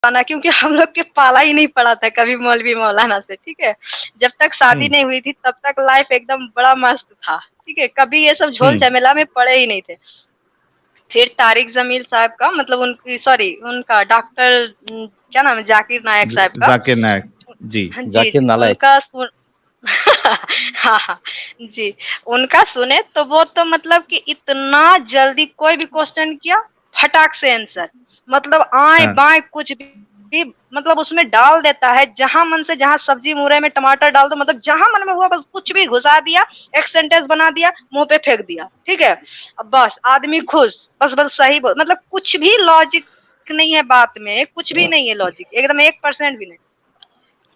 ना, क्योंकि हम लोग के पाला ही नहीं पड़ा था कभी मौलवी मौलाना से, ठीक है। जब तक शादी नहीं हुई थी तब तक लाइफ एकदम बड़ा मस्त था, ठीक है। कभी ये सब झोल झमेला में पड़े ही नहीं थे। फिर तारिक जमील साहब का मतलब उनकी सॉरी उनका डॉक्टर क्या नाम है, जाकिर नायक साहब का। जाकिर नायक जी। हाँ जी, जाकिर नालायक। उनका सुन हाँ हाँ जी, उनका सुने तो वो तो मतलब कि इतना जल्दी कोई भी क्वेश्चन किया फटाक से आंसर, मतलब आए हाँ। बाएं कुछ भी मतलब उसमें डाल देता है। जहां मन से, जहां सब्जी मुरई में टमाटर डाल दो, मतलब जहां मन में हुआ बस कुछ भी घुसा दिया, एक सेंटेंस बना दिया, मुंह पे फेंक दिया, ठीक है। अब बस आदमी खुश, बस बस सही बोल, मतलब कुछ भी लॉजिक नहीं है बात में, कुछ भी नहीं है लॉजिक, एकदम 1% भी नहीं।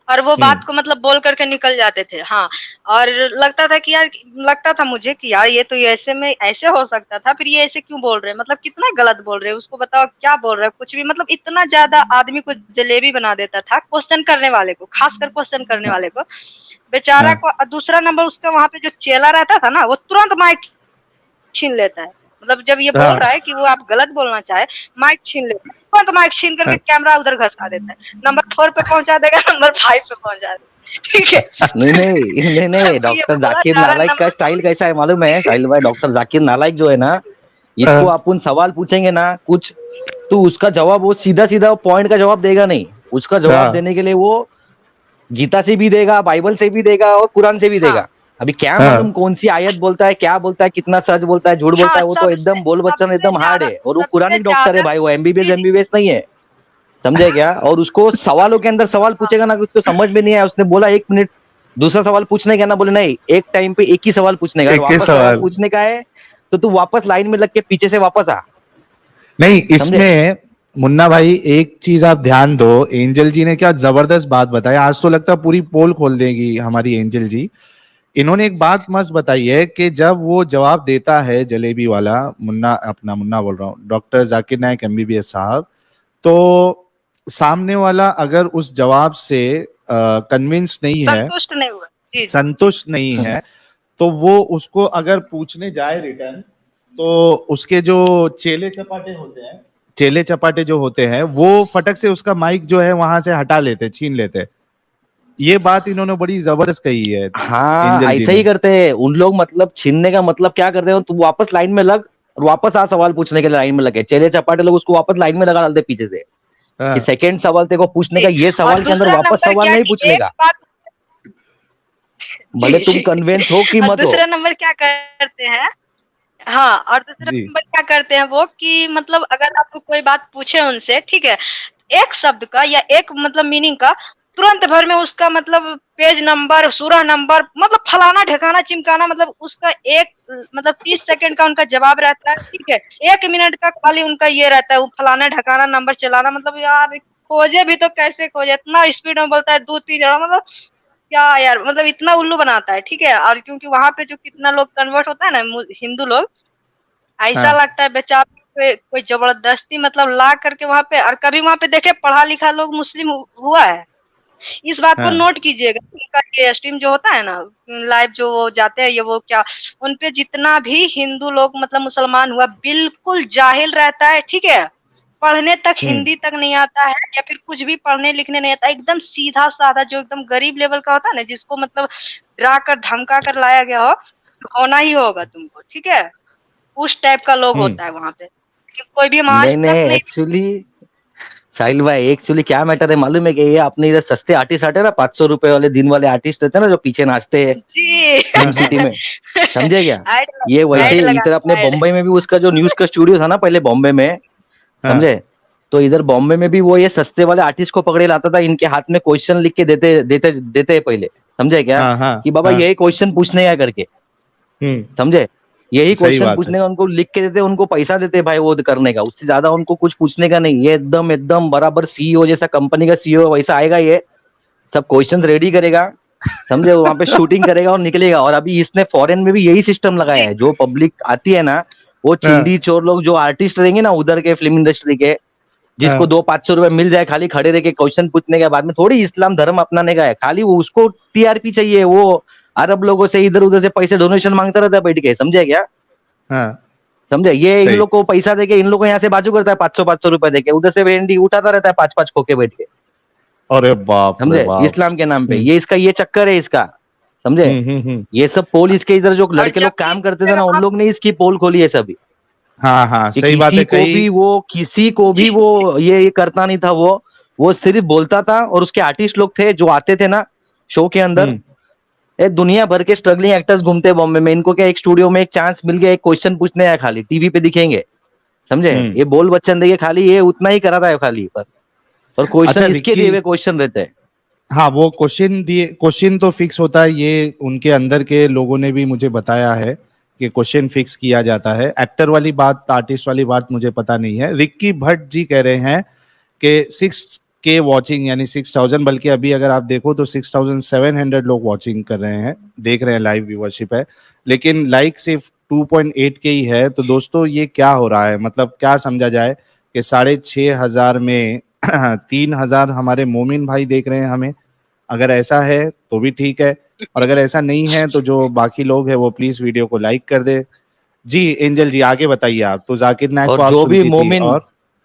और वो बात को मतलब बोल करके निकल जाते थे। हाँ, और लगता था कि यार, लगता था मुझे कि यार ये तो ये ऐसे में ऐसे हो सकता था, फिर ये ऐसे क्यों बोल रहे हैं, मतलब कितना गलत बोल रहे हैं, उसको बताओ क्या बोल रहे हैं, कुछ भी मतलब इतना ज्यादा आदमी को जलेबी बना देता था क्वेश्चन करने वाले को, खासकर क्वेश्चन करने वाले को बेचारा को। दूसरा नंबर उसका वहां पे जो चेला रहता था ना, वो तुरंत माइक छीन लेता है, मतलब जब ये बोल रहा है कि वो आप गलत बोलना चाहे, माइक छीन लेता है, तुरंत माइक छीन करके कैमरा उधर घसका देता है, नंबर 4 पे पहुंचा देगा, नंबर 5 पे पहुंचा देगा, ठीक है। नहीं नहीं नहीं नहीं, डॉक्टर जाकिर नालायक का स्टाइल कैसा है मालूम है साहिल भाई? डॉक्टर जाकिर नालायक जो है ना, इसको अपन सवाल पूछेंगे ना कुछ, तो उसका जवाब वो सीधा सीधा पॉइंट का जवाब देगा नहीं। उसका जवाब देने के लिए वो गीता से भी देगा, बाइबल से भी देगा और कुरान से भी देगा। अभी क्या मालूम कौन सी आयत बोलता है, क्या बोलता है, कितना सच बोलता है, झूठ बोलता है, वो तो एकदम बोल बच्चन एकदम हार्ड है। और वो कुरानिक डॉक्टर है भाई, वो एमबीबीएस नहीं है, समझे क्या? और उसको सवालों के अंदर सवाल पूछेगा ना, उसको समझ में नहीं आया, उसने बोला 1 मिनट दूसरा सवाल पूछने का ना, बोले नहीं, एक टाइम पे एक ही सवाल पूछने का, वापस सवाल पूछने का है तो तू वापस लाइन में लग के पीछे से वापस आ। नहीं, इसमें मुन्ना भाई एक चीज आप ध्यान दो, एंजल जी ने क्या जबरदस्त बात बताई, आज तो लगता है पूरी पोल खोल देगी हमारी एंजल जी। इन्होंने एक बात मस्त बताई है कि जब वो जवाब देता है जलेबी वाला, मुन्ना बोल रहा हूँ, डॉक्टर जाकिर नायक एमबीबीएस साहब, तो सामने वाला अगर उस जवाब से कन्विंस नहीं है, संतुष्ट नहीं है, तो वो उसको अगर पूछने जाए रिटर्न, तो उसके जो चेले चपाटे जो होते हैं वो फटक से उसका माइक जो है वहां से हटा लेते, छीन लेते। ये बात इन्होंने बड़ी जबरदस्त कही है। हाँ, ऐसे ही करते हैं उन लोग। मतलब छीनने का मतलब क्या करते हैं, तू वापस लाइन में लग और वापस आ सवाल पूछने के लिए लाइन में लगे। चेले चपाटे लोग उसको वापस लाइन में लगा डालते पीछे से कि सेकंड सवाल तेरे को पूछने का, ये सवाल के अंदर वापस सवाल नहीं पूछने का, भले तुम कन्विंस हो कि मत हो। दूसरा नंबर क्या करते हैं, हाँ, और दूसरा नंबर क्या करते हैं वो कि मतलब अगर आपको कोई बात पूछे उनसे, ठीक है, एक शब्द का या एक मतलब मीनिंग का तुरंत भर में उसका मतलब पेज नंबर, सूरह नंबर, मतलब फलाना ढकाना चिमकाना, मतलब उसका एक मतलब 30 सेकंड का उनका जवाब रहता है, ठीक है, 1 मिनट का खाली उनका ये रहता है, वो फलाना ढकाना नंबर चलाना। मतलब यार खोजे भी तो कैसे खोजे, इतना स्पीड में बोलता है, 2-3 जगह, मतलब क्या यार, मतलब इतना उल्लू बनाता है, ठीक है। और क्योंकि वहां पे जो कितना लोग कन्वर्ट होता है ना हिंदू लोग, ऐसा लगता है बेचारा कोई जबरदस्ती मतलब ला करके वहां पे, और कभी वहां पे देखे पढ़ा लिखा लोग मुस्लिम हुआ है, इस बात को नोट कीजिएगा। उनका ये स्ट्रीम जो होता है ना, लाइव जो वो जाते हैं, ये वो क्या, उनपे जितना भी हिंदू लोग मतलब मुसलमान हुआ, बिल्कुल जाहिल रहता है, ठीक है, पढ़ने तक हिंदी तक नहीं आता है, या फिर कुछ भी पढ़ने लिखने नहीं आता, एकदम सीधा साधा जो एकदम गरीब लेवल का होता है ना, जिसको मतलब डरा कर धमका कर लाया गया हो, होना ही होगा तुमको, ठीक है, उस टाइप का लोग होता है वहां पे। कोई भी आज तक नहीं। एक्चुअली साहिल भाई, एक्चुअली क्या मैटर है मालूम है कि ये अपने इधर सस्ते आर्टिस्ट आते हैं ना, 500 रुपए वाले दिन वाले आर्टिस्ट रहते हैं ना, जो पीछे नाचते हैं फिल्म सिटी में, समझे क्या? ये वैसे इधर अपने बॉम्बे में भी उसका जो न्यूज का स्टूडियो था ना पहले बॉम्बे में, समझे, तो इधर बॉम्बे में भी वो ये सस्ते वाले आर्टिस्ट को पकड़े लाता था, इनके हाथ में क्वेश्चन लिख के देते पहले, समझे क्या, कि बाबा यही क्वेश्चन पूछने का करके, समझे, यही क्वेश्चन पूछने का, उनको लिख के देते, उनको पैसा देते भाई वो करने का, उससे ज्यादा उनको कुछ पूछने का नहीं। ये एकदम बराबर सीईओ जैसा, कंपनी का सीईओ वैसा आएगा, ये सब क्वेश्चंस रेडी करेगा, समझे, वहां पे शूटिंग करेगा और निकलेगा। और अभी इसने फॉरेन में भी यही सिस्टम लगाया है, जो पब्लिक आती है ना, वो चिंदी चोर लोग जो आर्टिस्ट रहेंगे ना उधर के फिल्म इंडस्ट्री के, जिसको 200-500 रुपए मिल जाए खाली खड़े रह के क्वेश्चन पूछने के बाद में, थोड़ी इस्लाम धर्म अपनाने का है, खाली वो उसको टीआरपी चाहिए, वो अरब लोगों से इधर उधर से पैसे डोनेशन मांगता रहता है बैठ के, समझे क्या? समझे? ये इन सही। लोग को पैसा देके इन लोग को यहाँ से बाजू करता है 500 रुपए देके, उधर से वेंडी उठाता रहता है 5 खोके बैठ के, अरे बाप रे समझे? बाप। इस्लाम के नाम पे ये इसका ये चक्कर है इसका, समझे? हम्म। ये सब पोल इसके इधर जो और लड़के लोग जबकि काम करते थे ना, उन लोग ने इसकी पोल खोली है सभी, हाँ हाँ कि सही बात है। किसी को भी वो ये करता नहीं था, वो सिर्फ बोलता था, और उसके आर्टिस्ट लोग थे जो आते थे ना शो के अंदर, ये दुनिया भर के स्ट्रगलिंग एक्टर्स घूमते हैं बॉम्बे में, इनको क्या एक स्टूडियो में एक चांस मिल गया, एक क्वेश्चन पूछने आया, खाली टीवी पे दिखेंगे, समझे? ये बोल बच्चन देंगे खाली, ये उतना ही कराता है खाली बस, और क्वेश्चन अच्छा, इसके दिए हुए क्वेश्चन रहते हैं। हाँ वो क्वेश्चन तो फिक्स होता है, ये उनके अंदर के लोगों ने भी मुझे बताया है कि क्वेश्चन फिक्स किया जाता है। एक्टर वाली बात, आर्टिस्ट वाली बात मुझे पता नहीं है। रिक्की भट्ट जी कह रहे हैं कि 6K वॉचिंग यानी 6000, बल्कि अभी अगर आप देखो तो 6700 लोग वॉचिंग कर रहे हैं, देख रहे हैं, लाइव व्यूअरशिप है, लेकिन लाइक सिर्फ 2.8K ही है। तो दोस्तों ये क्या हो रहा है, मतलब क्या समझा जाए कि 6500 में 3000 हमारे मोमिन भाई देख रहे हैं हमें? अगर ऐसा है तो भी ठीक है, और अगर ऐसा नहीं है तो जो बाकी लोग हैं वो प्लीज वीडियो को लाइक कर दे। जी एंजल जी आगे बताइए आप। तो जाकिर नायक को और आप जो भी सुनती थी, मोमिन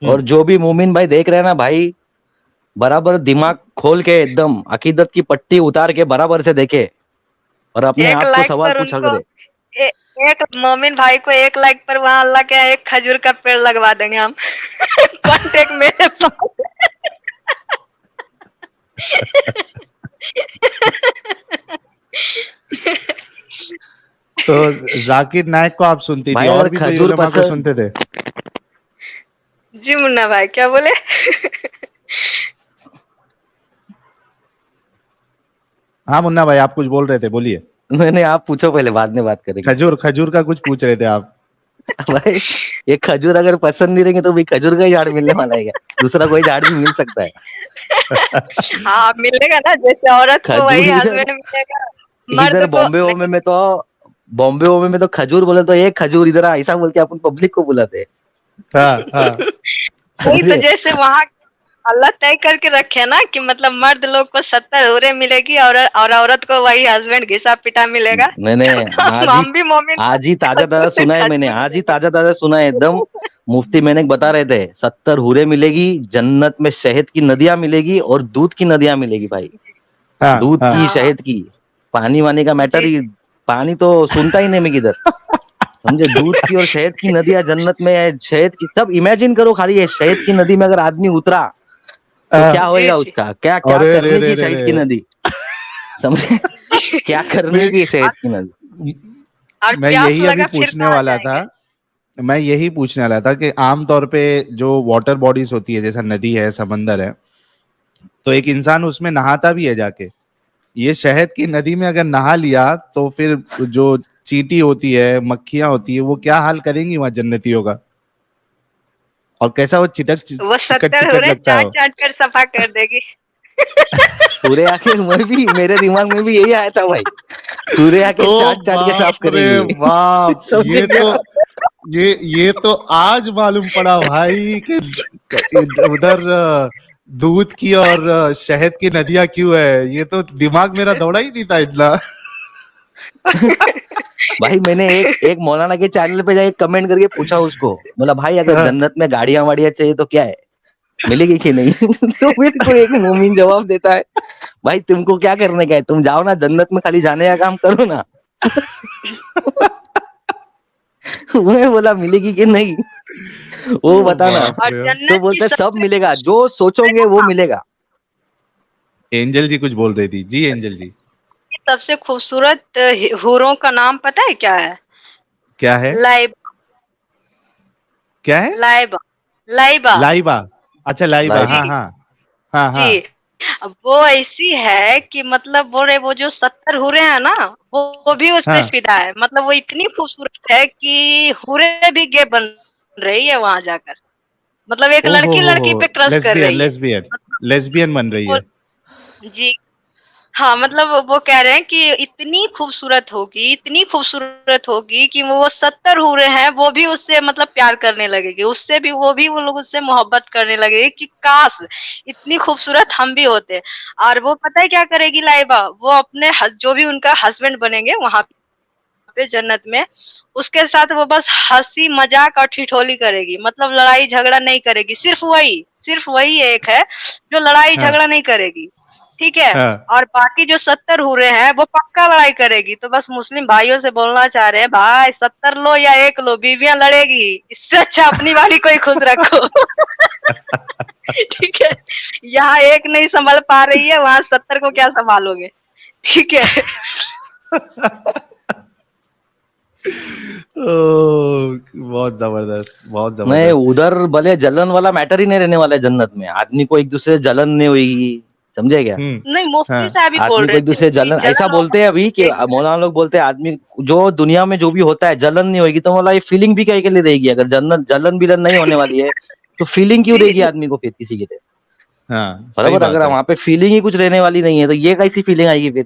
और जो भी मोमिन भाई देख रहे हैं ना भाई, बराबर दिमाग खोल के एकदम अकीदत की पट्टी उतार के बराबर से देखे, और अपने एक आप को लाइक सवाल पर पूछा उनको करे। एक मोमिन भाई को 1 लाइक पर वहाँ अल्लाह के यहाँ एक खजूर का पेड़ लगवा देंगे हम। कांटेक्ट मेरे पास। तो जाकिर नायक को आप सुनती थी, भाई और अगर भी कोई खजूर उलेमा को पसंद, सुनते थे? जी मुन्ना भाई क्या बोले? हाँ मुन्ना भाई आप कुछ बोल रहे थे, बोलिए। नहीं आप पूछो पहले, बाद में बात करेंगे। खजूर का कुछ पूछ रहे थे आप। भाई ये खजूर अगर पसंद नहीं रहेंगे तो भाई खजूर का ही झाड़ मिलने वाला है क्या? दूसरा कोई झाड़ भी मिल सकता है। हाँ मिलेगा ना, जैसे औरत को वही खजूर हस्बैंड मिलेगा, इधर मर्द को बॉम्बे ओमे में तो खजूर बोले तो एक खजूर इधर ऐसा बोल के अपन पब्लिक को बुलाते हैं। हाँ वही तो, जैसे वहाँ अल्लाह तय करके रखे ना कि मतलब मर्द लोग को 70 हुरे मिलेगी और औरत को वही हस्बैंड घिसा पिटा मिलेगा। मैंने हम भी मोमिन आज ही ताजा ताजा सुना है, मैंने आज ही ताजा ताजा सुना है एकदम। मुफ्ती मैंने बता रहे थे 70 हुरे मिलेगी, जन्नत में शहद की नदियां मिलेगी और दूध की नदियां मिलेगी भाई। दूध की, शहद की, पानी वानी का मैटर ही, पानी तो सुनता ही नहीं मैं किधर, समझे? दूध की और शहद की नदियां जन्नत में है, शहद की। तब इमेजिन करो खाली, ये शहद की नदी में अगर आदमी उतरा तो क्या होएगा उसका, क्या क्या करने की शहद की नदी, समझे? क्या करने की शहद की नदी। मैं यही अभी पूछने वाला था, कि आमतौर पे जो वाटर बॉडीज होती है, जैसा नदी है, समंदर है, तो एक इंसान उसमें नहाता भी है जाके। ये शहद की नदी में अगर नहा लिया तो फिर जो चींटी होती है, मक्खियां होती है, वो क्या हाल करेंगी वहां जन्नतियों का, और कैसा वो चिकट 70 हो रहे लगता है। चाट कर सफा कर देगी। सूर्य आके मेरे दिमाग में भी यही आया था भाई, सूर्य आके चाट के साफ करेगी। बाप ये तो आज मालूम पड़ा भाई कि उधर दूध की और शहद की नदियां क्यों है। ये तो दिमाग मेरा दौड़ा ही नहीं था इतना। भाई मैंने एक मौलाना के चैनल पे जाके कमेंट करके पूछा उसको, बोला भाई अगर जन्नत में गाड़ियां वाड़ियां चाहिए तो क्या है, मिलेगी कि नहीं? तो मेरे को एक मोमिन जवाब देता है, भाई तुमको क्या करने का है, तुम जाओ ना जन्नत में, खाली जाने का काम करो ना। मैं बोला मिलेगी कि नहीं वो बताना। तो बोलते सब मिलेगा, जो सोचोगे वो मिलेगा। एंजल जी कुछ बोल रही थी। जी एंजल जी। सबसे खूबसूरत हूरों का नाम पता है क्या है? क्या है? लाइबा। क्या है? लाइबा। अच्छा लाइबा, हाँ जी। वो ऐसी है कि मतलब वो जो 70 हुरे हैं ना, वो भी उस पे फिदा है। मतलब वो इतनी खूबसूरत है कि हुरे भी गे बन रही है वहां जाकर। मतलब एक लड़की पे क्रश कर रही है, लेस्बियन बन रही है। जी हाँ, मतलब वो कह रहे हैं कि इतनी खूबसूरत होगी कि वो 70 हुरे हैं, वो भी उससे मतलब प्यार करने लगेगी, वो लोग उससे मोहब्बत करने लगेगी कि काश इतनी खूबसूरत हम भी होते। और वो पता है क्या करेगी लाइबा? वो अपने जो भी उनका हस्बैंड बनेंगे वहां पे जन्नत में, उसके साथ वो बस हंसी मजाक और ठिठोली करेगी, मतलब लड़ाई झगड़ा नहीं करेगी। सिर्फ वही एक है जो लड़ाई हाँ झगड़ा नहीं करेगी, ठीक है। हाँ और बाकी जो 70 हूरे हैं वो पक्का लड़ाई करेगी। तो बस मुस्लिम भाइयों से बोलना चाह रहे हैं, भाई 70 लो या 1 लो, बीवियां लड़ेगी, इससे अच्छा अपनी वाली कोई खुश रखो। ठीक है, यहाँ एक नहीं संभाल पा रही है, वहां 70 को क्या संभालोगे, ठीक है। बहुत जबरदस्त, बहुत नहीं, जबरदस्त। उधर भले जलन वाला मैटर ही नहीं रहने वाला है जन्नत में। आदमी को एक दूसरे से जलन नहीं होगी, समझे क्या? नहीं, मुफ्ती हाँ साहब ही बोल आदमी को रहे एक थे दूसरे से कि जलन, ऐसा जलन बोलते हैं अभी कि एक मौलाना लोग बोलते हैं आदमी जो दुनिया में जो भी होता है जलन नहीं होगी, तो बोला ये फीलिंग भी कहीं के लिए रहेगी? अगर जन्नत जलन बिलन नहीं होने वाली है तो फीलिंग क्यों रहेगी जी, आदमी को फिर किसी के लिए? हाँ सही बराबर, बात अगर है। वहां पे फीलिंग ही कुछ रहने वाली नहीं है तो ये कैसी फीलिंग आएगी फिर?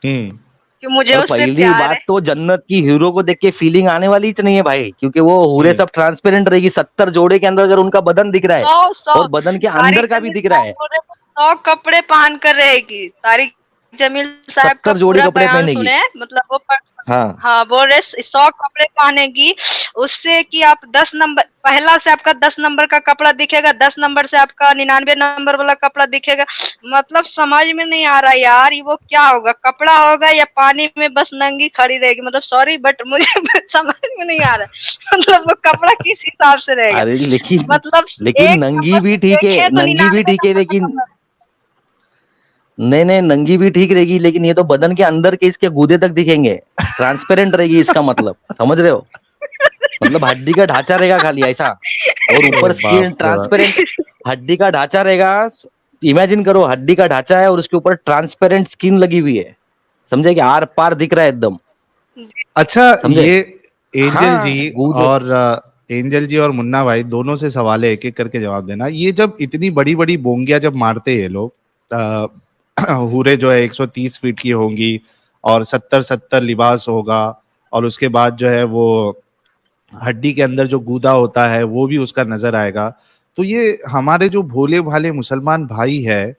हम्म। कि मुझे और उससे पहली प्यार बात है। तो जन्नत की हीरो को देख के फीलिंग आने वाली ही नहीं है भाई, क्योंकि वो हूरे हम्म। सब ट्रांसपेरेंट रहेगी। 70 जोड़े के अंदर अगर उनका बदन दिख रहा है 100 और बदन के अंदर तारिक का भी जमील दिख रहा साहब है, बोल रहे थे 100 कपड़े पहन कर रहेगी। तारिक जमील साहब का 70 जोड़ी पूरा कपड़े बयान पहनेगी। सुने, मतलब वो हाँ हाँ बोल रहे 100 कपड़े पहनेगी, उससे कि आप 10 नंबर, पहला से आपका 10 नंबर का कपड़ा दिखेगा, 10 नंबर से आपका 99 नंबर वाला कपड़ा दिखेगा। मतलब समझ में नहीं आ रहा यार, ये वो क्या होगा, कपड़ा होगा या पानी में बस नंगी खड़ी रहेगी? मतलब सॉरी बट मुझे समझ में नहीं आ रहा। मतलब वो कपड़ा किस हिसाब से रहेगा? अरे लेकिन मतलब लेकिन एक नंगी नंबर भी से ठीक है, देखे तो नंगी भी 99 ठीक है, नंबर का लेकिन कपड़ा। नहीं नहीं, नंगी भी ठीक रहेगी, लेकिन ये तो बदन के अंदर के इसके गूदे तक दिखेंगे, ट्रांसपेरेंट रहेगी। इसका मतलब समझ रहे हो? मतलब हड्डी का ढांचा रहेगा खाली ऐसा, और ओ ऊपर स्किन बाप रे बाप। ट्रांसपेरेंट। हड्डी का ढांचा रहेगा, इमेजिन करो हड्डी का ढांचा है और उसके ऊपर ट्रांसपेरेंट स्किन लगी हुई है, समझे? कि आर पार दिख रहा है एकदम, अच्छा समझे? ये एंजल जी हाँ गूदे। और एंजल जी और मुन्ना भाई दोनों से सवाल है, एक एक करके जवाब देना। ये जब इतनी बड़ी बड़ी बोंगियां जब मारते हैं ये लोग, हूरे जो है 130 फीट की होंगी और 70-70 लिबास होगा, और उसके बाद जो है वो हड्डी के अंदर जो गूदा होता है वो भी उसका नजर आएगा। तो ये हमारे जो भोले भाले मुसलमान भाई है,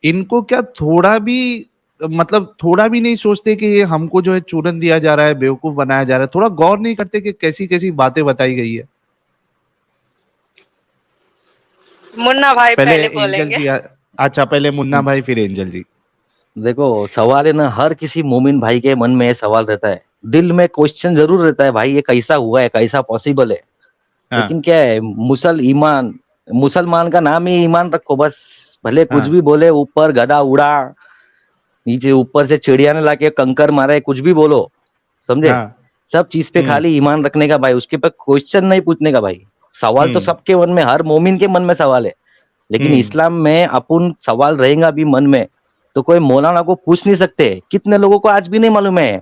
इनको क्या थोड़ा भी, मतलब थोड़ा भी नहीं सोचते कि ये हमको जो है चूरन दिया जा रहा है, बेवकूफ बनाया जा रहा है? थोड़ा गौर नहीं करते कि कैसी कैसी बातें बताई गई है? मुन्ना भाई पहले पहले एंजल बोलेंगे। जी अच्छा पहले मुन्ना भाई फिर एंजल जी। देखो, सवाल है ना, हर किसी मोमिन भाई के मन में ये सवाल रहता है, दिल में क्वेश्चन जरूर रहता है, भाई ये कैसा हुआ है, कैसा पॉसिबल है? हाँ लेकिन क्या है, मुसलमान का नाम ही ईमान रखो बस। भले कुछ हाँ भी बोले, ऊपर गधा उड़ा, नीचे ऊपर से चिड़िया ने लाके कंकर मारे, कुछ भी बोलो, समझे? हाँ। सब चीज पे हम्म खाली ईमान रखने का भाई, उसके पे क्वेश्चन नहीं पूछने का भाई। सवाल तो हम्म सबके मन में, हर मोमिन के मन में सवाल है, लेकिन हम्म इस्लाम में अपन सवाल रहेगा भी मन में तो कोई मौलाना को पूछ नहीं सकते। कितने लोगों को आज भी नहीं मालूम है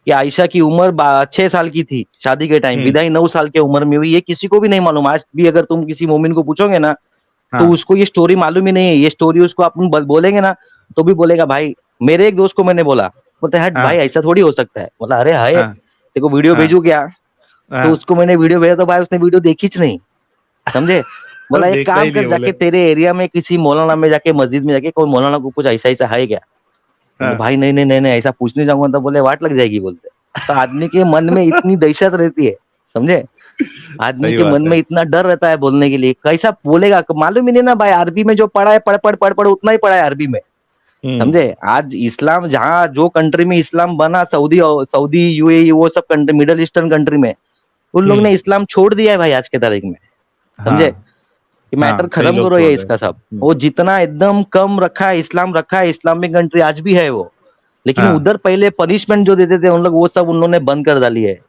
कि आयशा की उम्र 6 साल की थी शादी के टाइम, हम्म। विदाई 9 साल की उम्र में हुई, ये किसी को भी नहीं मालूम। आज भी अगर तुम किसी मोमिन को पूछोगे ना तो हाँ उसको ये स्टोरी मालूम ही नहीं है। ये स्टोरी उसको अपन बोलेंगे ना तो भी बोलेगा भाई, मेरे एक दोस्त को मैंने बोला, बोलते हट भाई हाँ ऐसा थोड़ी हो सकता है। बोला अरे हाय, हाँ तेरे को वीडियो हाँ भेजू क्या? तो हाँ। उसको मैंने वीडियो भेजा तो भाई उसने वीडियो देखी च नहीं, समझे? बोला एक देखना ही काम नहीं कर, है बोले। जाके तेरे एरिया में किसी मौलाना में जाके, मस्जिद में जाके, कोई मौलाना को कुछ ऐसा ऐसा है क्या? बोले हाँ भाई नहीं नहीं नहीं नहीं, ऐसा पूछने जाऊंगा तो बोले वाट लग जाएगी बोलते। तो आदमी के मन में इतनी दहशत रहती है, समझे? आदमी सही के मन बात है। में इतना डर रहता है बोलने के लिए, कैसा बोलेगा मालूम ही नहीं ना भाई। अरबी में जो पढ़ा है, पढ़ उतना ही पढ़ा है अरबी में, हम्म समझे? आज इस्लाम जहाँ जो कंट्री में इस्लाम बना, सऊदी सऊदी यूएई, वो सब कंट्री, मिडल ईस्टर्न कंट्री में, उन लोग ने हम्म। इस्लाम छोड़ दिया है भाई आज के तारीख में, समझे? हाँ कि मैटर हाँ कई खत्म लोग करो छोड़ ये रहे हैं। इसका सब। वो जितना एकदम कम रखा है, इस्लाम रखा है, इस्लामिक कंट्री आज भी है वो, लेकिन हाँ उधर पहले पनिशमेंट जो देते थे उन लोग, वो सब उन्होंने बंद कर डाली है,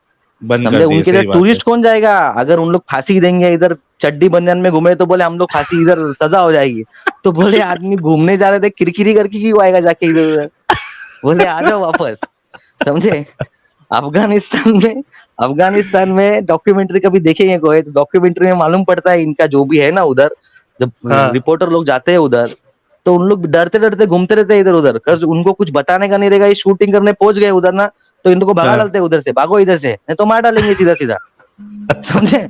बंद समझे? कर दिए, उनके इधर सही बात है। टूरिस्ट कौन जाएगा? अगर उन लोग फांसी देंगे, इधर चड्डी बनियान में घूमे तो बोले हम लोग फांसी, इधर सजा हो जाएगी। तो बोले आदमी घूमने जा रहे थे, किरकिरी करके क्यों आएगा जाके इधर उधर? बोले आ जाओ वापस, समझे? अफगानिस्तान में डॉक्यूमेंट्री कभी देखेंगे कोई, तो डॉक्यूमेंट्री में मालूम पड़ता है इनका जो भी है ना उधर, जब हाँ रिपोर्टर लोग जाते हैं उधर तो उन लोग डरते डरते घूमते रहते हैं इधर उधर, कर उनको कुछ बताने का नहीं रहेगा। ये शूटिंग करने पहुंच गए उधर ना, तो इनको भगा हाँ। डालते हैं उधर से, भागो इधर से नहीं तो मार डालेंगे सीधा सीधा, समझे?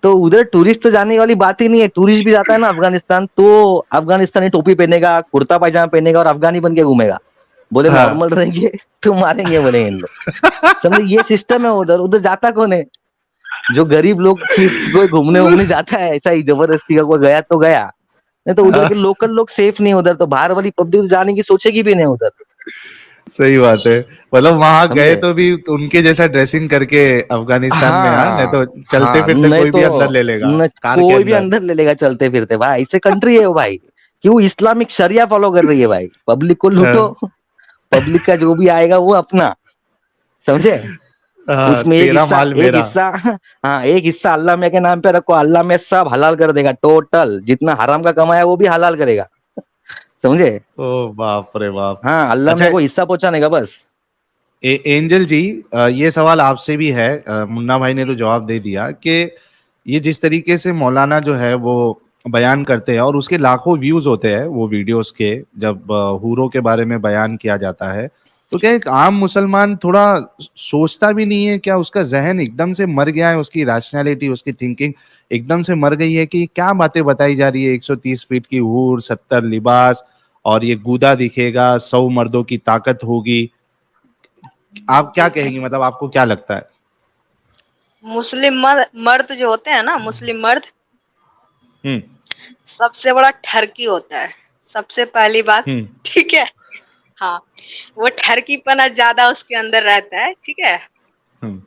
तो उधर टूरिस्ट तो जाने वाली बात ही नहीं है। टूरिस्ट भी जाता है ना अफगानिस्तान तो अफगानिस्तानी टोपी पहनेगा, कुर्ता पायजामा पहनेगा और अफगानी बन के घूमेगा, बोले हाँ। नॉर्मल रहेंगे तो मारेंगे बोले इन लोग। समझे, ये सिस्टम है उधर। उधर जाता कौन है? जो गरीब लोग कोई घूमने घूमने जाता है ऐसा ही जबरदस्ती का, कोई गया तो गया, नहीं तो उधर के लोकल लोग सेफ नहीं। उधर तो बाहर वाली पब्लिक जाने की सोचेगी भी नहीं उधर। सही बात है। मतलब वहां गए समझे? तो भी उनके जैसा ड्रेसिंग करके अफगानिस्तान में, हाँ, नहीं हाँ तो चलते हाँ, फिरते नहीं कोई भी अंदर तो ले लेगा न, कार के कोई भी अंदर। अंदर ले लेगा चलते फिरते भाई। ऐसे कंट्री है वो भाई। क्यों? इस्लामिक शरिया फॉलो कर रही है भाई। पब्लिक को लूटो, पब्लिक का जो भी आएगा वो अपना। समझे? हाँ, उसमें तेरा माल एक मेरा। हिस्सा हाँ, एक हिस्सा अल्लाह में के नाम पे रखो, अल्लाह में सब हलाल कर देगा। टोटल जितना हराम का कमाया वो भी हलाल करेगा। समझे? ओ बाप रे बाप। हाँ, अल्लाह अच्छा, में को हिस्सा पहुंचाने का बस। एंजल जी, ये सवाल आपसे भी है। मुन्ना भाई ने तो जवाब दे दिया कि ये जिस तरीके से मौलाना जो है वो बयान करते हैं और उसके लाखों व्यूज होते हैं वो वीडियोस के, जब हूरों के बारे में बयान किया जाता है, तो क्या एक आम मुसलमान थोड़ा सोचता भी नहीं है? क्या उसका जहन एकदम से मर गया है? उसकी रैशनैलिटी, उसकी थिंकिंग एकदम से मर गई है कि क्या बातें बताई जा रही है? 130 फीट की हूर, 70 लिबास, और ये गूदा दिखेगा, 100 मर्दों की ताकत होगी। आप क्या कहेंगी? मतलब आपको क्या लगता है? मुस्लिम मर्द जो होते हैं ना, मुस्लिम मर्द हम्म। सबसे बड़ा ठरकी होता है, सबसे पहली बात। हम्म। ठीक है। हाँ, वो ठरकीपना ज्यादा उसके अंदर रहता है। ठीक है। हम्म।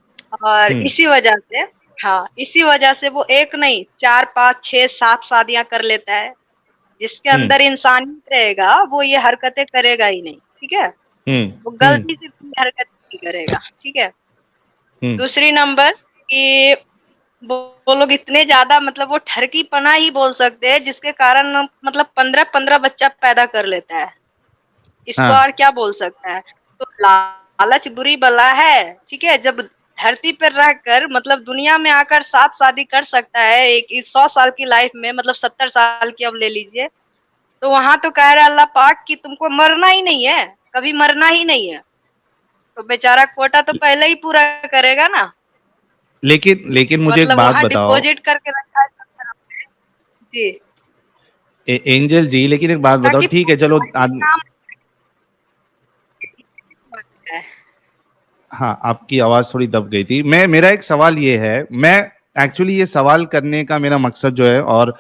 और हम्म। इसी वजह से, हाँ, इसी वजह से वो एक नहीं 4 5 6 7 शादियां कर लेता है। जिसके हम्म। अंदर इंसानियत रहेगा वो ये हरकतें करेगा ही नहीं। ठीक है। हम्म। वो हम्म। गलती से भी हरकत नहीं करेगा। ठीक है। हम्म। दूसरी नंबर कि वो लोग इतने ज्यादा मतलब वो ठरकीपना ही बोल सकते हैं जिसके कारण मतलब 15-15 बच्चा पैदा कर लेता है। इसको हाँ। और क्या बोल सकता है? तो लालच बुरी बला है। ठीक है। जब धरती पर रहकर मतलब दुनिया में आकर 7 शादी कर सकता है एक 100 साल की लाइफ में, मतलब 70 साल की अब ले लीजिए, तो वहां तो कह रहा है अल्लाह पाक कि तुमको मरना ही नहीं है, कभी मरना ही नहीं है। तो बेचारा कोटा तो पहले ही पूरा करेगा ना। लेकिन लेकिन मुझे एक मतलब बात वहां बताओ, डिपॉजिट करके रखा है 70 जी, एंजल जी, लेकिन एक बात बताओ, ताकि ठीक है चलो काम है। हाँ, आपकी आवाज थोड़ी दब गई थी। मेरा एक सवाल ये है, मैं एक्चुअली ये सवाल करने का मेरा मकसद जो है, और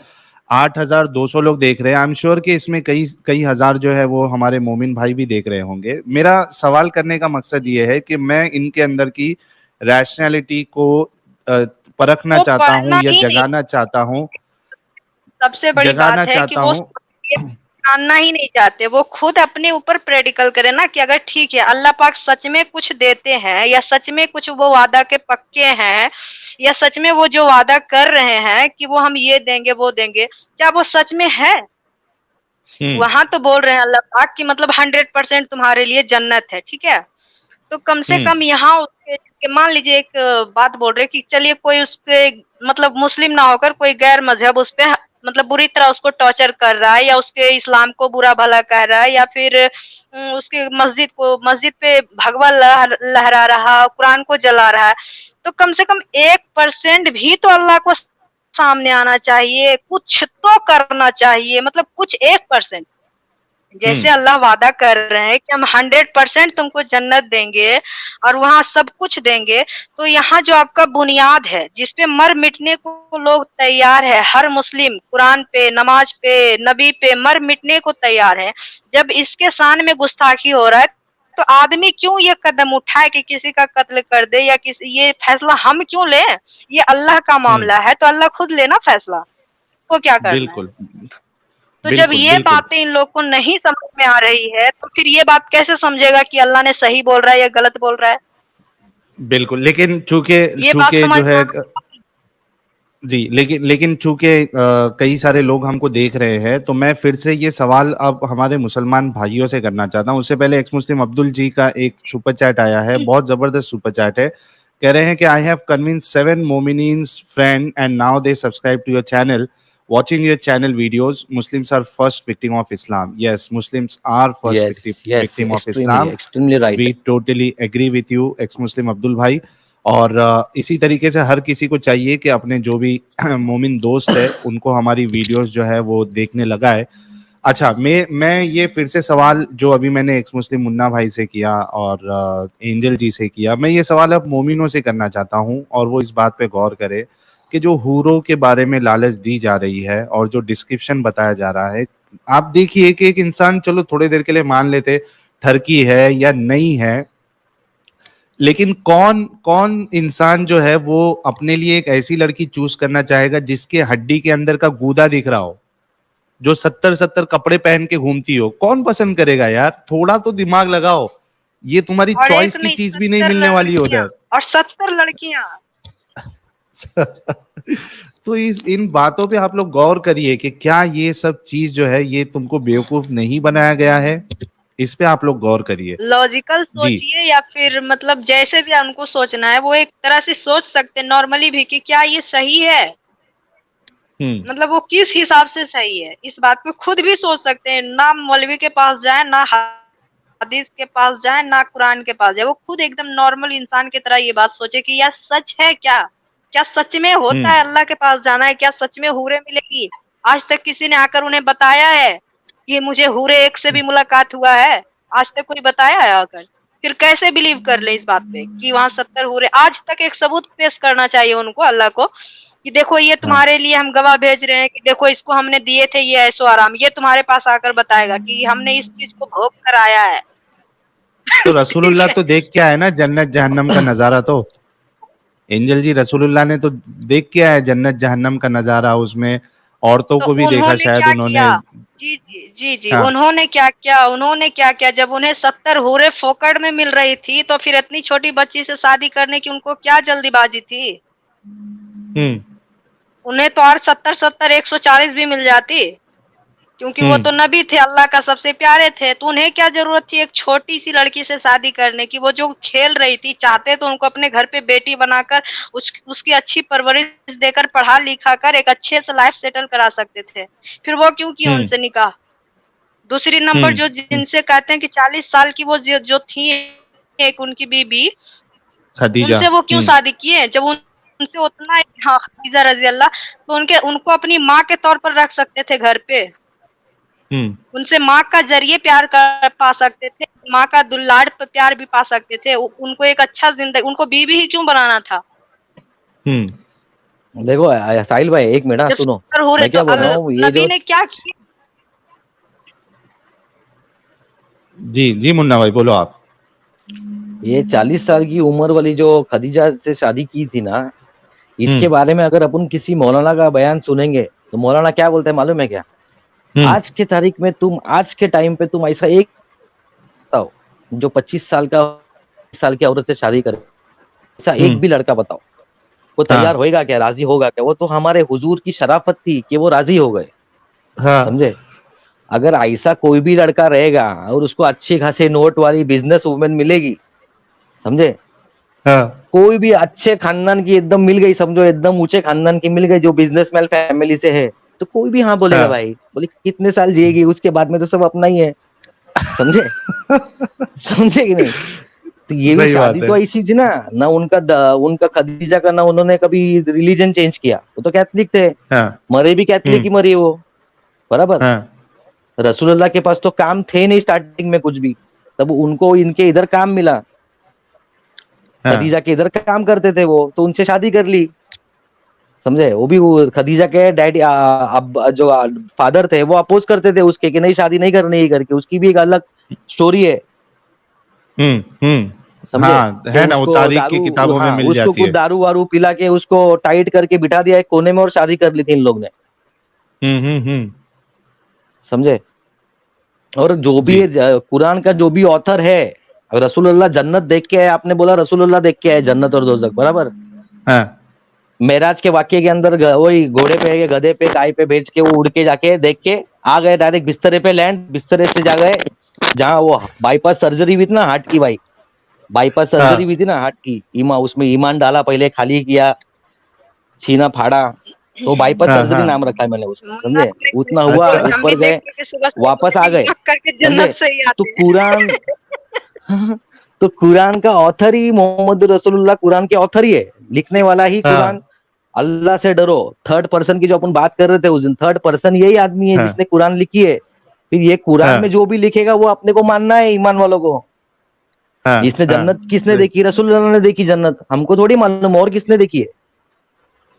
8,200 लोग देख रहे हैं, आई एम श्योर कि इसमें कई कई हजार जो है वो हमारे मोमिन भाई भी देख रहे होंगे। मेरा सवाल करने का मकसद ये है कि मैं इनके अंदर की रैशनैलिटी को परखना वो चाहता हूँ पढ़ना या ही नहीं, जगाना चाहता हूँ, सबसे बड़ी जगाना बात है कि चाहता वो हूँ। ये जानना ही नहीं चाहते। वो खुद अपने ऊपर प्रैक्टिकल करे ना कि अगर ठीक है अल्लाह पाक सच में कुछ देते हैं या सच में कुछ वो वादा के पक्के हैं या सच में वो जो वादा कर रहे हैं कि वो हम ये देंगे वो देंगे, क्या वो सच में है? हम्म। वहां तो बोल रहे हैं अल्लाह पाक कि मतलब 100% तुम्हारे लिए जन्नत है। ठीक है। तो कम से हम्म। कम यहाँ उसके मान लीजिए एक बात बोल रहे कि चलिए कोई उसके मतलब मुस्लिम ना होकर कोई गैर मजहब उस पे मतलब बुरी तरह उसको टॉर्चर कर रहा है या उसके इस्लाम को बुरा भला कह रहा है या फिर उसके मस्जिद पे भगवा लहरा रहा, कुरान को जला रहा है, तो कम से कम 1% भी तो अल्लाह को सामने आना चाहिए, कुछ तो करना चाहिए, मतलब कुछ 1%। जैसे हम्म। अल्लाह वादा कर रहे हैं कि हम 100% तुमको जन्नत देंगे और वहां सब कुछ देंगे, तो यहाँ जो आपका बुनियाद है जिसपे मर मिटने को लोग तैयार है, हर मुस्लिम कुरान पे, नमाज पे, नबी पे मर मिटने को तैयार है, जब इसके शान में गुस्ताखी हो रहा है तो आदमी क्यों ये कदम उठाए कि किसी का कत्ल कर दे या किसी, ये फैसला हम क्यों ले? ये अल्लाह का हम्म। मामला है तो अल्लाह खुद लेना फैसला, को क्या करना है? बिल्कुल। तो जब बिल्कुल। ये बिल्कुल। बातें इन लोग को नहीं समझ में आ रही है तो फिर ये बात कैसे समझेगा कि अल्लाह ने सही बोल रहा है या गलत बोल रहा है? बिल्कुल, लेकिन चूंकि ये बात चूंकि समझ जो में है, जी, लेकिन लेकिन चूंकि कई सारे लोग हमको देख रहे हैं, तो मैं फिर से ये सवाल अब हमारे मुसलमान भाइयों से करना चाहता हूँ। उससे पहले एक्स मुस्लिम अब्दुल जी का एक सुपर चैट आया है, बहुत जबरदस्त सुपर चैट है। कह रहे हैं कि आई हैव कन्विंस 7 मोमिनीन्स friend and now they subscribe to your channel, watching your channel videos. Muslims are first victim of Islam. Yes, Muslims are first yes yes, victim of extremely Islam. Extremely We right. totally agree with you, ex Muslim Abdul भाई। और इसी तरीके से हर किसी को चाहिए कि अपने जो भी मोमिन दोस्त है उनको हमारी वीडियोस जो है वो देखने लगाए। अच्छा, मैं ये फिर से सवाल जो अभी मैंने एक्स मुस्लिम मुन्ना भाई से किया और एंजल जी से किया, मैं ये सवाल अब मोमिनों से करना चाहता हूँ, और वो इस बात पे गौर करे कि जो हूरों के बारे में लालच दी जा रही है और जो डिस्क्रिप्शन बताया जा रहा है, आप देखिए कि एक इंसान, चलो थोड़ी देर के लिए मान लेते ठरकी है या नहीं है, लेकिन कौन कौन इंसान जो है वो अपने लिए एक ऐसी लड़की चूज करना चाहेगा जिसके हड्डी के अंदर का गूदा दिख रहा हो, जो 70 कपड़े पहन के घूमती हो? कौन पसंद करेगा यार? थोड़ा तो दिमाग लगाओ, ये तुम्हारी और चॉइस एक की नहीं, चीज भी नहीं 70 मिलने वाली है लड़कियां उधर। और 70 लड़कियां। तो इन बातों पे आप लोग गौर करिए कि क्या ये सब चीज जो है ये तुमको बेवकूफ नहीं बनाया गया है, इस पे आप लोग गौर करिए। लॉजिकल जी। सोचिए या फिर मतलब जैसे भी उनको सोचना है वो एक तरह से सोच सकते हैं नॉर्मली भी कि क्या ये सही है, मतलब वो किस हिसाब से सही है, इस बात को खुद भी सोच सकते हैं। ना मौलवी के पास जाए, ना हदीस के पास जाए, ना कुरान के पास जाए, वो खुद एकदम नॉर्मल इंसान की तरह ये बात सोचे कि यह सच है क्या, क्या सच में होता है अल्लाह के पास जाना है, क्या सच में हूरे मिलेगी? आज तक किसी ने आकर उन्हें बताया है कि मुझे हूरे एक से भी मुलाकात हुआ है? आज तक कोई बताया है आकर? फिर कैसे बिलीव कर ले इस बात पे कि वहां 70 हूरे? आज तक एक सबूत पेश करना चाहिए उनको, अल्लाह को, कि देखो ये तुम्हारे लिए हम गवाह भेज रहे हैं, कि देखो इसको हमने दिए थे ये ऐशो आराम, ये तुम्हारे पास आकर बताएगा कि हमने इस चीज को भोग कर आया है। तो रसूलुल्लाह तो देख के आए ना जन्नत जहन्नम का नजारा। तो एंजल जी, रसूलुल्लाह ने तो देख के आए जन्नत जहन्नम का नजारा, उसमें औरतों तो को भी देखा उन्होंने शायद क्या उन्होंने। किया? जी जी जी जी, हाँ। उन्होंने क्या किया? उन्होंने क्या किया? जब उन्हें 70 हूरे फोकट में मिल रही थी तो फिर इतनी छोटी बच्ची से शादी करने की उनको क्या जल्दीबाजी थी? उन्हें तो और 70 140 भी मिल जाती, क्योंकि वो तो नबी थे, अल्लाह का सबसे प्यारे थे। तो उन्हें क्या जरूरत थी एक छोटी सी लड़की से शादी करने की? वो जो खेल रही थी, चाहते तो उनको अपने घर पे बेटी बनाकर उसकी अच्छी परवरिश देकर पढ़ा लिखा कर एक अच्छे से लाइफ सेटल करा सकते थे। फिर वो क्यों किए उनसे निकाह? दूसरी नंबर, जो जिनसे कहते हैं कि 40 साल की वो जो थी एक उनकी बीबी, खदीजा, उनसे वो क्यों शादी किए? जब उनसे उतना, हाँ खदीजा रजी अल्लाह, तो उनको अपनी माँ के तौर पर रख सकते थे घर पे, उनसे माँ का जरिए प्यार कर पा सकते थे, माँ का दुल्लाड़ पे प्यार भी पा सकते थे, उनको एक अच्छा जिंदगी, उनको बीवी ही क्यों बनाना था? देखो साहिल भाई, एक मिनट सुनो, मैं क्या बोल रहा हूँ, ये नबी ने क्या किया? जी जी मुन्ना भाई बोलो आप। ये 40 साल की उम्र वाली जो खदीजा से शादी की थी ना, इसके बारे में अगर अपन किसी मौलाना का बयान सुनेंगे तो मौलाना क्या बोलते हैं मालूम है क्या? आज के तारीख में तुम, आज के टाइम पे तुम ऐसा एक बताओ जो 25 साल की औरत से शादी करे, ऐसा एक भी लड़का बताओ, वो तैयार होएगा क्या? राजी होगा क्या? वो तो हमारे हुजूर की शराफत थी कि वो राजी हो गए। समझे? अगर ऐसा कोई भी लड़का रहेगा और उसको अच्छी खासी नोट वाली बिजनेस वुमेन मिलेगी, समझे, कोई भी अच्छे खानदान की एकदम मिल गई, समझो एकदम ऊंचे खानदान की मिल गई जो बिजनेसमैन फैमिली से है, तो कोई भी हाँ बोलेगा। भाई बोले कितने साल जिएगी, उसके बाद में तो सब अपना ही है। समझे? समझे कि नहीं? तो ये भी शादी तो ऐसी थी ना उनका खदीजा का ना उन्होंने कभी रिलीजन चेंज किया, वो तो कैथलिक थे, मरे भी कैथलिक ही मरी वो, बराबर। रसूलुल्लाह के पास तो काम थे नहीं स्टार्टिंग में कुछ भी, तब उनको इनके इधर काम मिला, खदीजा के इधर काम करते थे वो, तो उनसे शादी कर ली। समझे? वो भी खदीजा के डैडी अब जो फादर थे वो अपोज करते थे उसके कि नहीं शादी नहीं करनी करके, उसकी भी एक अलग स्टोरी है। हाँ, है ना, वो तारीख की किताबों में मिल जाती है। उसको कुछ दारू वारू पिला के उसको टाइट करके बिठा दिया एक कोने में और शादी कर ली थी इन लोग ने। समझे? और जो भी कुरान का जो भी ऑथर है, रसूलुल्लाह जन्नत देख के आए, आपने बोला रसूलुल्लाह देख के आए जन्नत और दोज़ख, बराबर। मेराज के वाक्य के अंदर वही घोड़े पे, गधे पे, गाय पे भेज के वो उड़ के जाके देख के आ गए, डायरेक्ट बिस्तरे पे लैंड, बिस्तरे से जा गए जहाँ वो बाईपास सर्जरी हुई थी ना हार्ट की, भाई बाईपास सर्जरी हुई थी ना हार्ट की, उसमें ईमान डाला, पहले खाली किया, सीना फाड़ा, तो बाईपास सर्जरी नाम रखा है मैंने उसका। समझे? उतना हुआ, ऊपर गए, वापस आ गए। तो कुरान का ऑथर ही मोहम्मद रसूलुल्लाह, कुरान के ऑथर ही है, लिखने वाला ही कुरान। अल्लाह से डरो, थर्ड पर्सन की जो अपन बात कर रहे थे उस दिन, थर्ड पर्सन यही आदमी है जिसने कुरान लिखी है। फिर ये कुरान में जो भी लिखेगा वो अपने को मानना है, ईमान वालों को। इसने जन्नत किसने देखी? रसूलुल्लाह ने देखी जन्नत, हमको थोड़ी मालूम और किसने देखी है,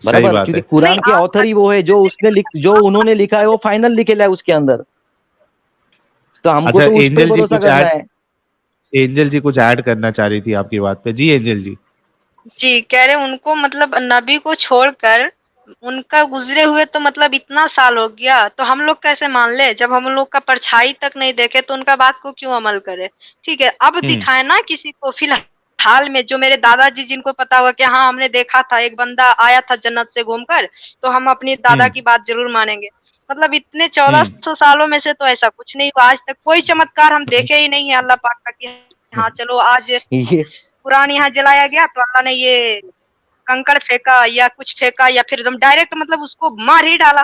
बराबर? क्योंकि कुरान के ऑथर ही वो है, जो उन्होंने लिखा है वो फाइनल लिखेला है उसके अंदर, तो हमको तो उस पर भरोसा करना है। एंजल जी कुछ ऐड करना चाह रही थी आपकी बात पे। जी एंजल जी। जी कह रहे उनको मतलब नबी को छोड़कर उनका गुजरे हुए तो मतलब इतना साल हो गया, तो हम लोग कैसे मान ले? जब हम लोग का परछाई तक नहीं देखे तो उनका बात को क्यों अमल करे? ठीक है, अब दिखाए ना किसी को फिलहाल में, जो मेरे दादाजी जिनको पता हुआ कि हाँ हमने देखा था एक बंदा आया था जन्नत से घूमकर, तो हम अपनी दादा की बात जरूर मानेंगे। मतलब इतने 1400 सालों में से तो ऐसा कुछ नहीं हुआ, आज तक कोई चमत्कार हम देखे ही नहीं है अल्लाह पाक का कि हाँ चलो आज कुरान यहाँ जलाया गया तो अल्लाह ने ये कंकड़ फेंका या कुछ फेंका या फिर एकदम डायरेक्ट मतलब उसको मार ही डाला।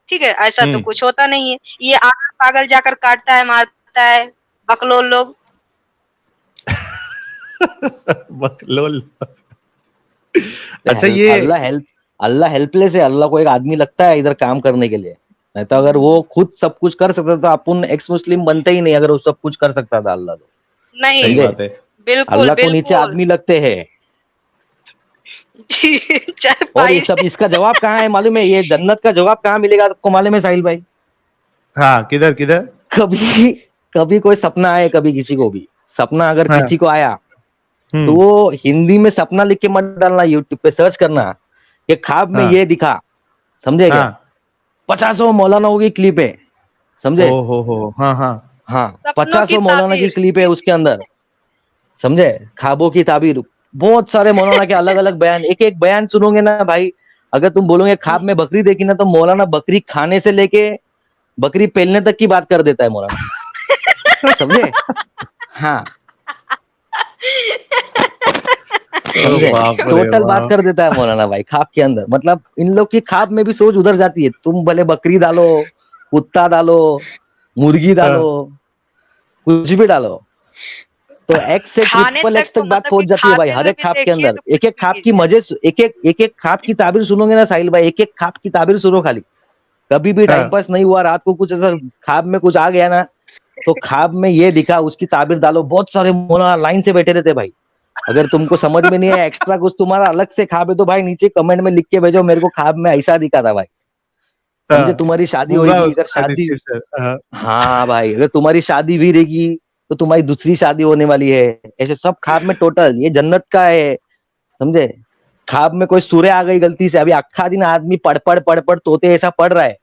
ठीक है, ऐसा तो कुछ होता नहीं है। ये आगल पागल जाकर काटता है, मारता है बकलोल लोग। बकलोल। अच्छा, ये अल्लाह हेल्पलेस है। अल्लाह को एक आदमी लगता है इधर काम करने के लिए, नहीं तो अगर वो खुद सब कुछ कर सकता था अपन एक्स मुस्लिम बनते ही नहीं। अगर वो सब कुछ कर सकता था अल्लाह तो नहीं, सही बात है। बिल्कुल अल्लाह को नीचे आदमी लगते हैं। और ये सब इसका जवाब कहाँ है मालूम है? ये जन्नत का जवाब कहाँ मिलेगा आपको मालूम है साहिल भाई? हाँ, किधर किधर? कभी कोई सपना आए, कभी किसी को भी सपना अगर किसी को आया तो वो हिंदी में सपना लिख के मत डालना, यूट्यूब पे सर्च करना कि ख्वाब में ये दिखा, समझे क्या? 50 मौलानाओं की क्लिप है, समझे? हाँ 50 मौलाना की क्लिप है उसके अंदर, समझे? ख्वाबों की ताबीर, बहुत सारे मौलाना के अलग अलग बयान, एक एक बयान सुनोगे ना भाई, अगर तुम बोलोगे ख्वाब में बकरी देखी ना, तो मौलाना बकरी खाने से लेके बकरी पेलने तक की बात कर देता है मौलाना, समझे? हाँ टोटल बात कर देता है मौलाना भाई ख्वाब के अंदर। मतलब इन लोग की ख्वाब में भी सोच उधर जाती है। तुम भले बकरी डालो, कुत्ता डालो, मुर्गी डालो, कुछ भी डालो, तो एक्स से ट्रिपल एक्स तक बात पहुंच जाती है भाई हर एक ख्वाब के अंदर। एक एक ख्वाब की मजे, एक एक ख्वाब की ताबीर सुनोगे ना साहिल भाई, एक एक ख्वाब की ताबीर सुनो खाली। कभी भी टाइम पास नहीं हुआ, रात को कुछ ऐसा ख्वाब में कुछ आ गया ना, तो ख्वाब में ये दिखा उसकी ताबीर डालो। बहुत सारे मौलाना लाइन से बैठे रहते भाई। अगर तुमको समझ में नहीं है, एक्स्ट्रा कुछ तुम्हारा अलग से ख्वाब है, तो भाई नीचे कमेंट में लिख के भेजो, मेरे को ख्वाब में ऐसा दिखा था भाई, समझे? तुम्हारी शादी होगी इधर, शादी, हाँ भाई अगर तुम्हारी शादी भी रहेगी तो तुम्हारी दूसरी शादी होने वाली है, ऐसे सब ख्वाब में टोटल। ये जन्नत का है, समझे? ख्वाब में कोई सूर्य आ गई गलती से, अभी अक्खा दिन आदमी पढ़ पढ़ तोते ऐसा पढ़ रहा है,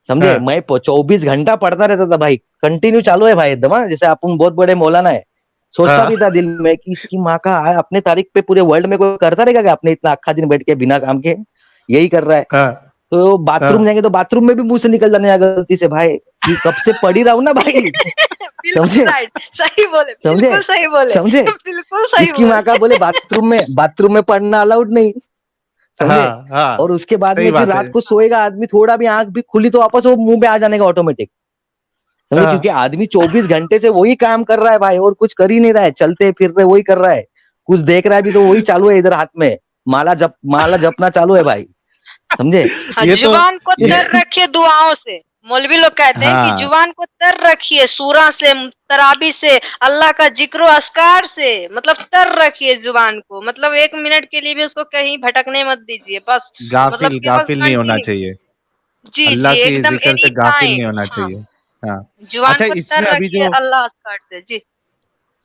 समझे? मैं 24 घंटा पढ़ता रहता था भाई, कंटिन्यू चालू है भाई एकदम। जैसे अपन बहुत बड़े मौलाना है, सोचता भी था दिल में कि इसकी माँ का अपने तारीख पे पूरे वर्ल्ड में कोई करता रहेगा क्या? अपने इतना अक्खा दिन बैठ के बिना काम के यही कर रहा है। तो बाथरूम जाएंगे तो बाथरूम में भी मुंह से निकल जाने गलती से भाई, कि कब से पढ़ ही रहा हूँ ना भाई, समझे? सही बोले, समझे? सही बोले, समझे? बिल्कुल सही। इसकी माँ का बोले बाथरूम में पढ़ना अलाउड नहीं, समझे? और उसके बाद में फिर रात को सोएगा आदमी, थोड़ा भी आंख भी खुली तो वापस वो मुंह पे आ जाने का ऑटोमेटिक, समझे? क्योंकि आदमी 24 घंटे से वही काम कर रहा है भाई, और कुछ कर ही नहीं रहा है, चलते फिरते वही कर रहा है। कुछ देख रहा है भी तो वही चालू है, इधर हाथ में माला जपना चालू है भाई, समझे? जुबान को तर रखिए दुआओं से। मौलवी लोग कहते हैं कि जुबान को तर रखिए, सूरा से, तराबी से, अल्लाह का जिक्र अस्कार से, मतलब तर रखिए जुबान को। मतलब 1 मिनट के लिए भी उसको कहीं भटकने मत दीजिए, बस गाफिल नहीं होना चाहिए। जी अल्लाह के एकदम जिक्र से गाफिल नहीं होना चाहिए। जुबान को तर रखिए अल्लाह अस्कार से। जी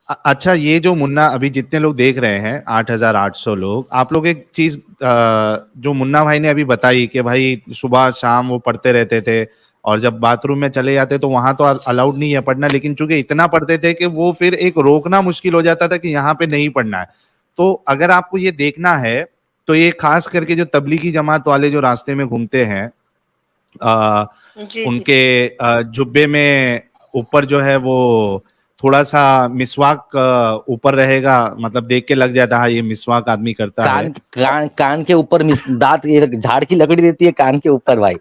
अच्छा, ये जो मुन्ना अभी जितने लोग देख रहे हैं 8,800 लोग, आप लोग एक चीज जो मुन्ना भाई ने अभी बताई कि भाई सुबह शाम वो पढ़ते रहते थे, और जब बाथरूम में चले जाते तो वहां तो अलाउड नहीं है पढ़ना, लेकिन चूंकि इतना पढ़ते थे कि वो फिर एक रोकना मुश्किल हो जाता था कि यहाँ पे नहीं पढ़ना है। तो अगर आपको ये देखना है तो ये खास करके जो तबलीगी जमात वाले जो रास्ते में घूमते हैं, उनके जुब्बे में ऊपर जो है वो थोड़ा सा मिसवाक ऊपर रहेगा, मतलब देख के लग जाता है ये मिसवाक आदमी करता है। कान के ऊपर दांत, झाड़ की लकड़ी देती है कान के ऊपर भाई।